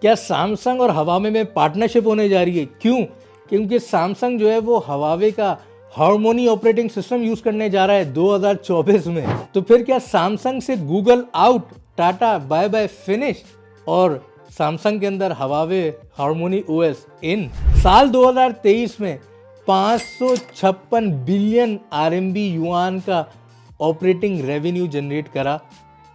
क्या सैमसंग और हवावे में पार्टनरशिप होने जा रही है? क्यों? क्योंकि सैमसंग जो है वो हवावे का हार्मोनी ऑपरेटिंग सिस्टम यूज करने जा रहा है 2024 में। तो फिर क्या सैमसंग से Google out, tata bye bye finish और सैमसंग के अंदर हवावे हार्मोनी ओएस इन? साल 2023 में 556 बिलियन आरएमबी युआन का ऑपरेटिंग रेवेन्यू जनरेट करा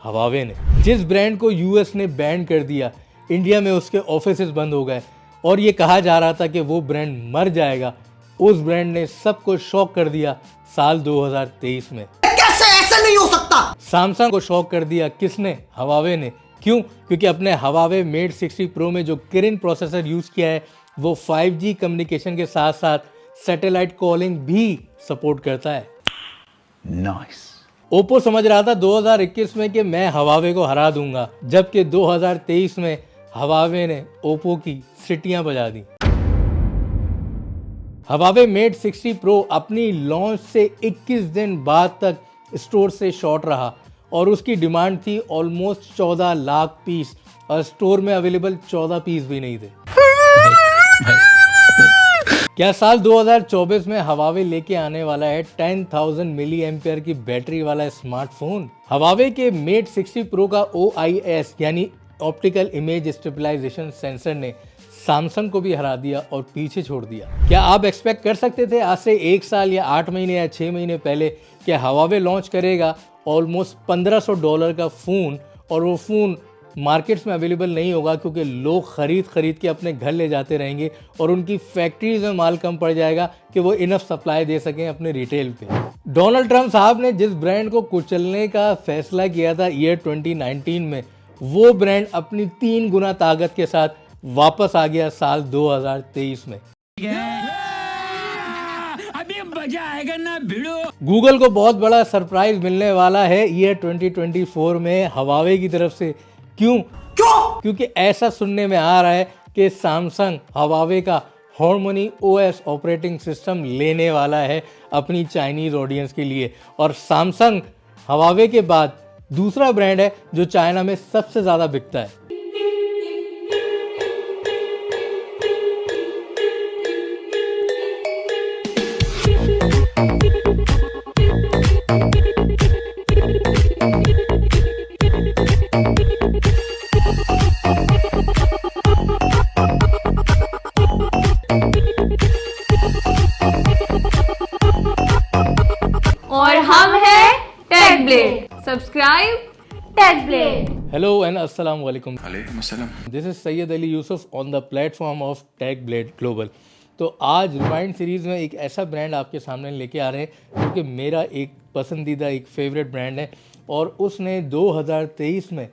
हवावे ने। जिस ब्रांड को यूएस ने बैन कर दिया, इंडिया में उसके ऑफिसेज बंद हो गए और ये कहा जा रहा था कि वो ब्रांड मर जाएगा, उस ब्रांड ने सबको शॉक कर दिया साल 2023 में। कैसे? ऐसा नहीं हो सकता। सैमसंग को शॉक कर दिया किसने? हवावे ने। क्यों? क्योंकि अपने हवावे मेट 60 प्रो में जो किरिन प्रोसेसर यूज किया है वो 5G कम्युनिकेशन के साथ साथ सैटेलाइट कॉलिंग भी सपोर्ट करता है। नाइस। ओप्पो समझ रहा था 2021 में कि मैं हवावे को हरा दूंगा, जबकि 2023 में हवावे ने ओप्पो की सीटियां बजा दी। हवावे मेट 60 प्रो अपनी लॉन्च से 21 दिन बाद तक स्टोर से शॉर्ट रहा और उसकी डिमांड थी ऑलमोस्ट 14 लाख पीस और स्टोर में अवेलेबल 14 पीस भी नहीं थे। क्या साल 2024 में हवावे लेके आने वाला है 10,000 मिली एम्पियर की बैटरी वाला स्मार्टफोन? हवावे के मेट 60 प्रो का OIS यानी ऑप्टिकल इमेज स्टेबलाइजेशन सेंसर ने सैमसंग को भी हरा दिया और पीछे छोड़ दिया। क्या आप एक्सपेक्ट कर सकते थे आज से 1 साल या 8 महीने या 6 महीने पहले कि हवावे लॉन्च करेगा ऑलमोस्ट $1500 का फ़ोन और वो फ़ोन मार्केट्स में अवेलेबल नहीं होगा क्योंकि लोग खरीद के अपने घर ले जाते रहेंगे और उनकी फैक्ट्रीज में माल कम पड़ जाएगा कि वो इनफ सप्लाई दे सकें अपने रिटेल पे? डोनाल्ड ट्रंप साहब ने जिस ब्रांड को कुचलने का फैसला किया था ईयर 2019 में, वो ब्रांड अपनी 3 गुना ताकत के साथ वापस आ गया साल 2023 में। अभी मजा आएगा ना भिड़ो। गूगल को बहुत बड़ा सरप्राइज मिलने वाला है ईयर 2024 में हवावे की तरफ से। क्यों? क्योंकि ऐसा सुनने में आ रहा है कि सैमसंग हवावे का हार्मोनी ओएस ऑपरेटिंग सिस्टम लेने वाला है अपनी चाइनीज ऑडियंस के लिए और सैमसंग हवावे के बाद दूसरा ब्रांड है जो चाइना में सबसे ज्यादा बिकता है। और हम हैं Tech Blade. Subscribe Tech Blade. Hello and अस्सलाम वालेकुम। वालेकुम अस्सलाम। This is Syed Ali Yusuf on the platform of Tech Blade Global. तो आज रिवाइंड सीरीज़ में एक ऐसा ब्रांड आपके सामने लेके आ रहे हैं जो कि मेरा एक पसंदीदा एक फेवरेट ब्रांड है और उसने 2023 में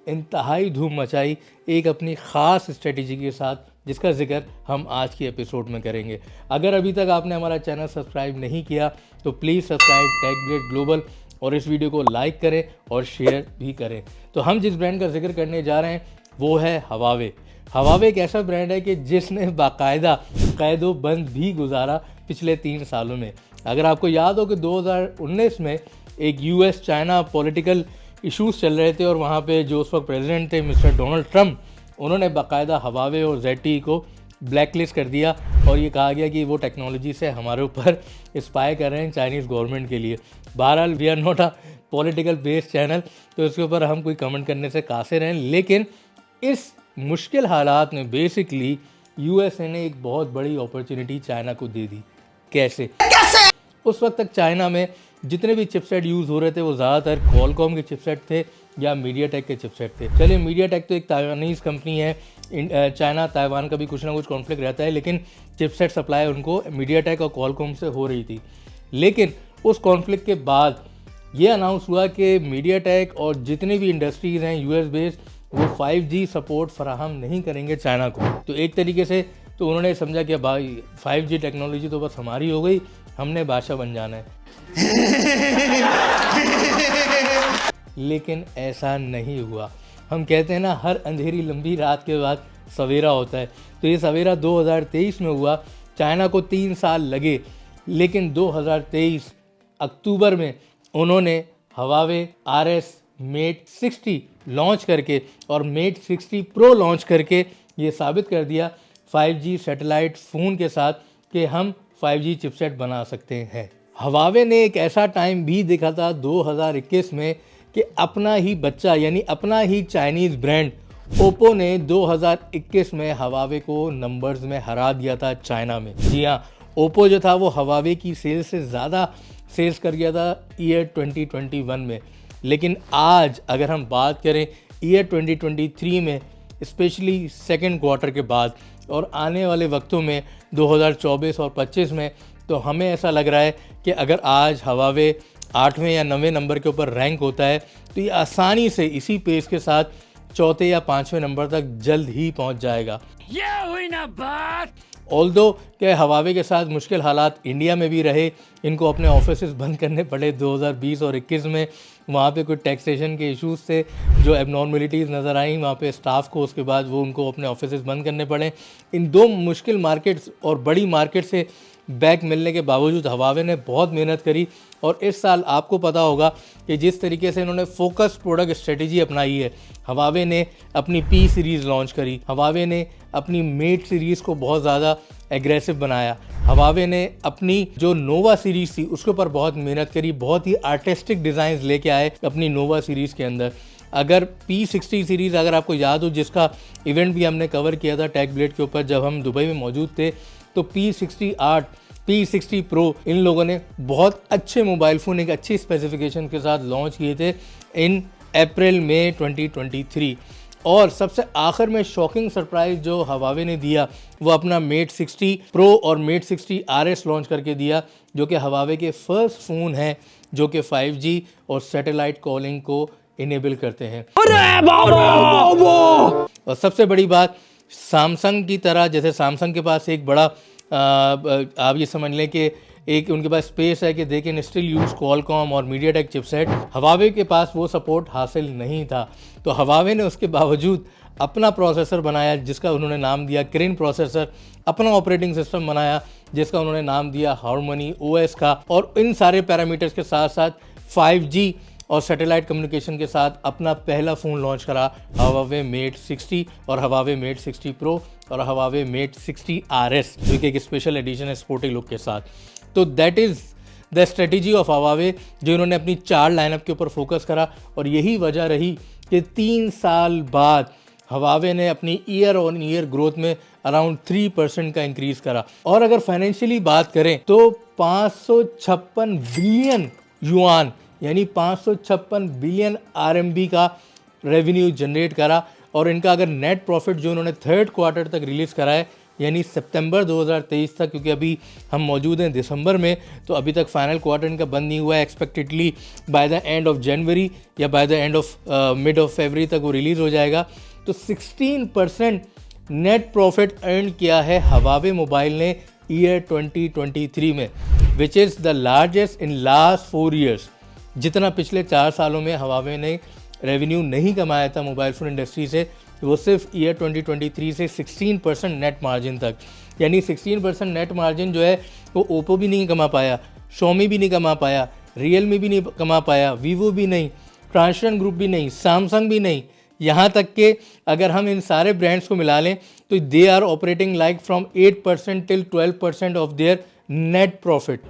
इंतहाई धूम मचाई एक अपनी ख़ास स्ट्रेटजी के साथ, जिसका जिक्र हम आज की एपिसोड में करेंगे। अगर अभी तक आपने हमारा चैनल सब्सक्राइब नहीं किया तो please subscribe Tech Blade Global और इस वीडियो को लाइक करें और शेयर भी करें। तो हम जिस ब्रांड का जिक्र करने जा रहे हैं वो है हवावे। हवावे एक ऐसा ब्रांड है कि जिसने बाकायदा कैदो बंद भी गुजारा पिछले 3 सालों में। अगर आपको याद हो कि 2019 में एक US चाइना पॉलिटिकल इश्यूज चल रहे थे और वहाँ पे जो उस वक्त प्रेसिडेंट थे मिस्टर डोनाल्ड ट्रंप, उन्होंने बाकायदा हवावे और ZTE को ब्लैकलिस्ट कर दिया और ये कहा गया कि वो टेक्नोलॉजी से हमारे ऊपर स्पाई कर रहे हैं चाइनीज़ गवर्नमेंट के लिए। बहरहाल we are not a political based channel, तो इसके ऊपर हम कोई कमेंट करने से कासिर हैं। लेकिन इस मुश्किल हालात में बेसिकली USA ने एक बहुत बड़ी अपॉर्चुनिटी चाइना को दे दी। कैसे? उस वक्त तक चाइना में जितने भी चिपसेट यूज़ हो रहे थे वो ज़्यादातर क्वालकॉम के चिपसेट थे या मीडियाटेक के चिपसेट थे। चलिए, मीडियाटेक तो एक ताइवानीज़ कंपनी है, चाइना ताइवान का भी कुछ ना कुछ कॉन्फ्लिक्ट रहता है, लेकिन चिपसेट सप्लाई उनको मीडियाटेक और क्वालकॉम से हो रही थी। लेकिन उस कॉन्फ्लिक्ट के बाद ये अनाउंस हुआ कि मीडियाटेक और जितनी भी इंडस्ट्रीज़ हैं US बेस्ड वो 5G सपोर्ट फराहम नहीं करेंगे चाइना को। तो एक तरीके से तो उन्होंने समझा कि भाई 5G टेक्नोलॉजी तो बस हमारी हो गई, हमने बादशाह बन जाना है। लेकिन ऐसा नहीं हुआ। हम कहते हैं ना, हर अंधेरी लंबी रात के बाद सवेरा होता है। तो ये सवेरा 2023 में हुआ। चाइना को 3 साल लगे, लेकिन 2023 अक्टूबर में उन्होंने हवावे RS मेट 60 लॉन्च करके और मेट 60 प्रो लॉन्च करके ये साबित कर दिया 5G सैटेलाइट फ़ोन के साथ कि हम 5G चिपसेट बना सकते हैं। हवावे ने एक ऐसा टाइम भी देखा था 2021 में कि अपना ही बच्चा यानी अपना ही चाइनीज़ ब्रांड ओप्पो ने 2021 में हवावे को नंबर्स में हरा दिया था चाइना में। जी हाँ, ओप्पो जो था वो हवावे की सेल्स से ज़्यादा सेल्स कर गया था ईयर 2021 में। लेकिन आज अगर हम बात करें ईयर 2023 में, स्पेशली सेकेंड क्वार्टर के बाद और आने वाले वक्तों में 2024 और 25 में, तो हमें ऐसा लग रहा है कि अगर आज हवावे 8वें या 9वें नंबर के ऊपर रैंक होता है तो ये आसानी से इसी पेस के साथ 4थे या 5वें नंबर तक जल्द ही पहुंच जाएगा। ये हुई ना बात। ऑल्दो के हवावे के साथ मुश्किल हालात इंडिया में भी रहे, इनको अपने ऑफिसेज बंद करने पड़े 2020 और 21 में। वहाँ पे कुछ टैक्सेशन के इश्यूज से जो एबनॉर्मलिटीज़ नज़र आई वहाँ पे स्टाफ को, उसके बाद वो उनको अपने ऑफिसेज बंद करने पड़े। इन दो मुश्किल मार्केट्स और बड़ी मार्केट से बैक मिलने के बावजूद हवावे ने बहुत मेहनत करी और इस साल आपको पता होगा कि जिस तरीके से इन्होंने फोकस प्रोडक्ट स्ट्रेटजी अपनाई है। हवावे ने अपनी पी सीरीज़ लॉन्च करी, हवावे ने अपनी मेट सीरीज़ को बहुत ज़्यादा एग्रेसिव बनाया, हवावे ने अपनी जो नोवा सीरीज़ थी उसके ऊपर बहुत मेहनत करी, बहुत ही आर्टिस्टिक डिज़ाइंस लेके आए अपनी नोवा सीरीज़ के अंदर। अगर P60 सीरीज़ अगर आपको याद हो, जिसका इवेंट भी हमने कवर किया था टेक ब्लेड के ऊपर जब हम दुबई में मौजूद थे, तो P60 8, P60 प्रो इन लोगों ने बहुत अच्छे मोबाइल फ़ोन एक अच्छी स्पेसिफिकेशन के साथ लॉन्च किए थे इन अप्रैल में 2023। और सबसे आखिर में शॉकिंग सरप्राइज़ जो हवावे ने दिया वो अपना मेट 60 प्रो और मेट 60 RS लॉन्च करके दिया, जो कि हवावे के फर्स्ट फ़ोन हैं जो कि 5G और सैटेलाइट कॉलिंग को इनेबल करते हैं। और सबसे बड़ी बात, सैमसंग की तरह, जैसे सैमसंग के पास एक बड़ा आप ये समझ लें कि एक उनके पास स्पेस है कि they can still use Qualcomm और मीडियाटेक चिपसेट, हवावे के पास वो सपोर्ट हासिल नहीं था। तो हवावे ने उसके बावजूद अपना प्रोसेसर बनाया जिसका उन्होंने नाम दिया किरिन प्रोसेसर, अपना ऑपरेटिंग सिस्टम बनाया जिसका उन्होंने नाम दिया हार्मनी OS का, और इन सारे पैरामीटर्स के साथ साथ 5G और सैटेलाइट कम्युनिकेशन के साथ अपना पहला फ़ोन लॉन्च करा, हवावे मेट 60 और हवावे मेट 60 प्रो और हवावे मेट 60 RS, जो कि एक स्पेशल एडिशन है स्पोर्टी लुक के साथ। तो that is the strategy of Huawei, जो इन्होंने अपनी 4 लाइनअप के ऊपर फोकस करा। और यही वजह रही कि 3 साल बाद हवावे ने अपनी ईयर ऑन ईयर ग्रोथ में अराउंड 3% का इंक्रीज़ करा। और अगर फाइनेंशियली बात करें तो 556 बिलियन युआन यानी 556 बिलियन RMB का रेवेन्यू जनरेट करा। और इनका अगर नेट प्रॉफिट जो उन्होंने थर्ड क्वार्टर तक रिलीज़ करा है यानी सितंबर 2023 तक, क्योंकि अभी हम मौजूद हैं दिसंबर में, तो अभी तक फाइनल क्वार्टर इनका बंद नहीं हुआ है। Expectedly by the end of January या by the end of mid of February तक वो रिलीज़ हो जाएगा। तो 16% नेट प्रॉफिट अर्न किया है हवावे मोबाइल ने ईयर 2023 में, which is the largest in last 4 years. जितना पिछले 4 सालों में हवावे ने रेवेन्यू नहीं कमाया था मोबाइल फ़ोन इंडस्ट्री से, वो सिर्फ ईयर 2023 से 16% नेट मार्जिन तक, यानी 16% नेट मार्जिन जो है वो ओप्पो भी नहीं कमा पाया, शॉमी भी नहीं कमा पाया, रियलमी भी नहीं कमा पाया, वीवो भी नहीं, ट्रांसशन ग्रुप भी नहीं, सैमसंग भी नहीं। यहाँ तक कि अगर हम इन सारे ब्रांड्स को मिला लें तो they are operating like from 8% till 12% of their net profit.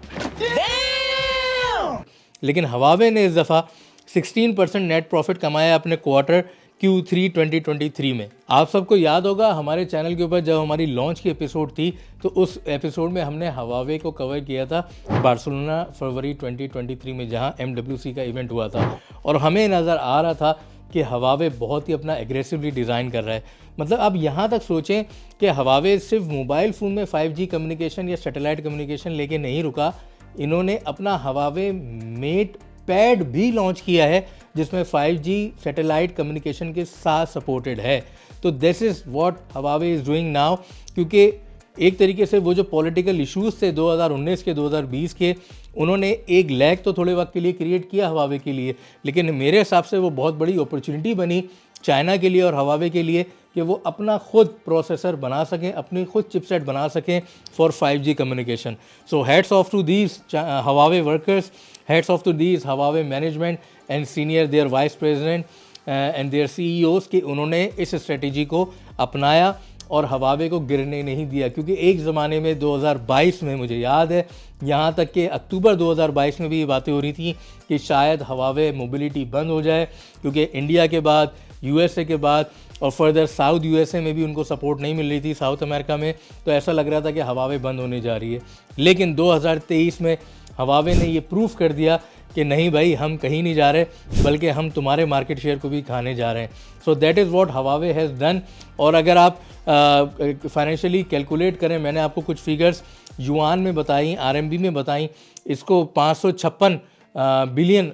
लेकिन हवावे ने इस दफ़ा 16% नेट प्रॉफिट कमाया अपने क्वार्टर Q3 2023 में। आप सबको याद होगा हमारे चैनल के ऊपर जब हमारी लॉन्च की एपिसोड थी तो उस एपिसोड में हमने हवावे को कवर किया था बार्सिलोना फरवरी 2023 में, जहां MWC का इवेंट हुआ था। और हमें नज़र आ रहा था कि हवावे बहुत ही अपना एग्रेसिवली डिज़ाइन कर रहा है। मतलब आप यहाँ तक सोचें कि हवावे सिर्फ मोबाइल फ़ोन में 5G कम्युनिकेशन या सैटेलाइट कम्युनिकेशन लेके नहीं रुका, इन्होंने अपना हवावे मेट पैड भी लॉन्च किया है जिसमें 5G सैटेलाइट कम्युनिकेशन के साथ सपोर्टेड है। तो this is what Huawei is doing now, क्योंकि एक तरीके से वो जो पॉलिटिकल इश्यूज थे 2019 के 2020 के, उन्होंने एक लैग तो थोड़े वक्त के लिए क्रिएट किया हवावे के लिए, लेकिन मेरे हिसाब से वो बहुत बड़ी अपॉर्चुनिटी बनी चाइना के लिए और हवावे के लिए कि वो अपना खुद प्रोसेसर बना सकें, अपनी खुद चिपसेट बना सकें for 5G communication. So hats off to these Huawei workers, hats off to these Huawei management and senior their vice president and their CEOs कि उन्होंने इस स्ट्रेटेजी को अपनाया और हवावे को गिरने नहीं दिया। क्योंकि एक ज़माने में 2022 में मुझे याद है, यहाँ तक कि अक्टूबर 2022 में भी ये बातें हो रही थी कि शायद हवावे मोबिलिटी बंद हो जाए, क्योंकि इंडिया के बाद, USA के बाद और फर्दर साउथ USA में भी उनको सपोर्ट नहीं मिल रही थी, साउथ अमेरिका में, तो ऐसा लग रहा था कि हवावे बंद होने जा रही है। लेकिन 2023 में हवावे ने ये प्रूफ कर दिया कि नहीं भाई, हम कहीं नहीं जा रहे, बल्कि हम तुम्हारे मार्केट शेयर को भी खाने जा रहे हैं। So that is what Huawei has done. और अगर आप फाइनेंशियली कैलकुलेट करें, मैंने आपको कुछ फिगर्स युआन में बताई, RMB में बताई, इसको 556 बिलियन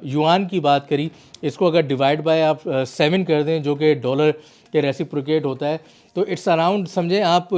युआन की बात करी, इसको अगर डिवाइड बाय आप 7 कर दें, जो कि डॉलर के रेसिप्रोकेट होता है, तो इट्स अराउंड, समझें आप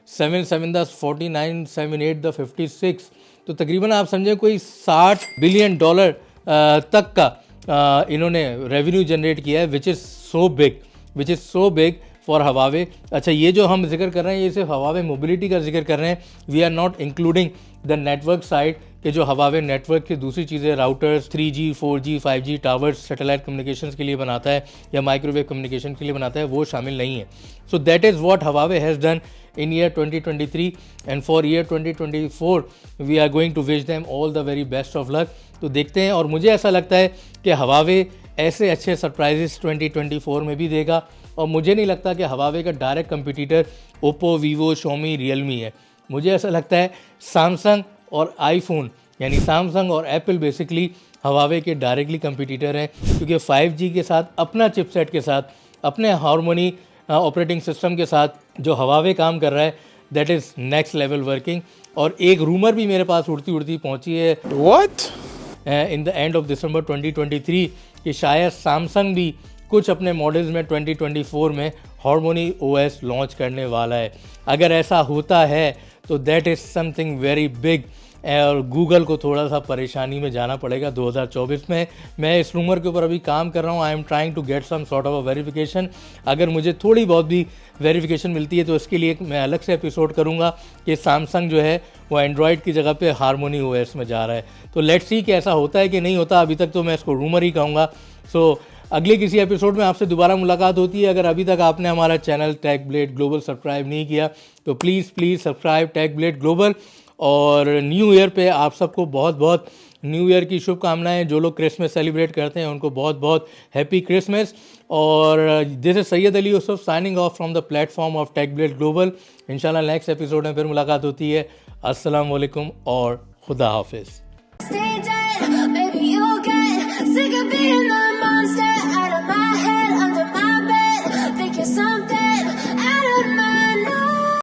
7 7 10 49 7 8 द 56, तो तकरीबन आप समझें कोई $60 बिलियन तक का इन्होंने रेवेन्यू जनरेट किया है, which is so big for Huawei. अच्छा, ये जो हम जिक्र कर रहे हैं, ये सिर्फ हवावे मोबिलिटी का जिक्र कर रहे हैं, we are not including the network side कि जो हवावे नेटवर्क की दूसरी चीज़ें, routers, 3G 4G 5G towers satellite communications के लिए बनाता है या माइक्रोवेव कम्युनिकेशन के लिए बनाता है, वो शामिल नहीं है। So that is what Huawei has done in year 2023 and for year 2024 we are going to wish them all the very best of luck। तो देखते हैं, और मुझे ऐसा लगता है कि हवावे ऐसे अच्छे सरप्राइजेस 2024 में भी देगा, और मुझे नहीं लगता कि हवावे का direct competitor Oppo, Vivo, शोमी, Realme है। मुझे ऐसा लगता है सैमसंग और आईफोन, यानी सैमसंग और एप्पल बेसिकली हवावे के डायरेक्टली कंपटीटर हैं, क्योंकि 5G के साथ, अपना चिपसेट के साथ, अपने हार्मोनी ऑपरेटिंग सिस्टम के साथ जो हवावे काम कर रहा है, that is next level working. और एक रूमर भी मेरे पास उड़ती उड़ती पहुंची है in the end of December 2023 कि शायद सैमसंग भी कुछ अपने मॉडल्स में 2024 में हार्मोनी OS लॉन्च करने वाला है। अगर ऐसा होता है तो that is something very big, और गूगल को थोड़ा सा परेशानी में जाना पड़ेगा 2024 में। मैं इस रूमर के ऊपर अभी काम कर रहा हूँ, I am trying to get some sort of a verification. अगर मुझे थोड़ी बहुत भी वेरिफिकेशन मिलती है तो इसके लिए मैं अलग से एपिसोड करूँगा कि सैमसंग जो है वो एंड्रॉयड की जगह पे हार्मोनी OS में जा रहा है। तो लेट्स सी कि ऐसा होता है कि नहीं होता, अभी तक तो मैं इसको रूमर ही कहूँगा। सो अगले किसी एपिसोड में आपसे दोबारा मुलाकात होती है। अगर अभी तक आपने हमारा channel Tech Blade Global subscribe नहीं किया तो please subscribe Tech Blade Global. और न्यू ईयर पे आप सबको बहुत बहुत न्यू ईयर की शुभकामनाएं। जो लोग क्रिसमस सेलिब्रेट करते हैं उनको बहुत बहुत हैप्पी क्रिसमस। और this is Syed Ali Yusuf signing off from the platform of Tech Blade Global. इंशाल्लाह नेक्स्ट एपिसोड में फिर मुलाकात होती है। अस्सलाम वालेकुम और खुदा हाफिज़।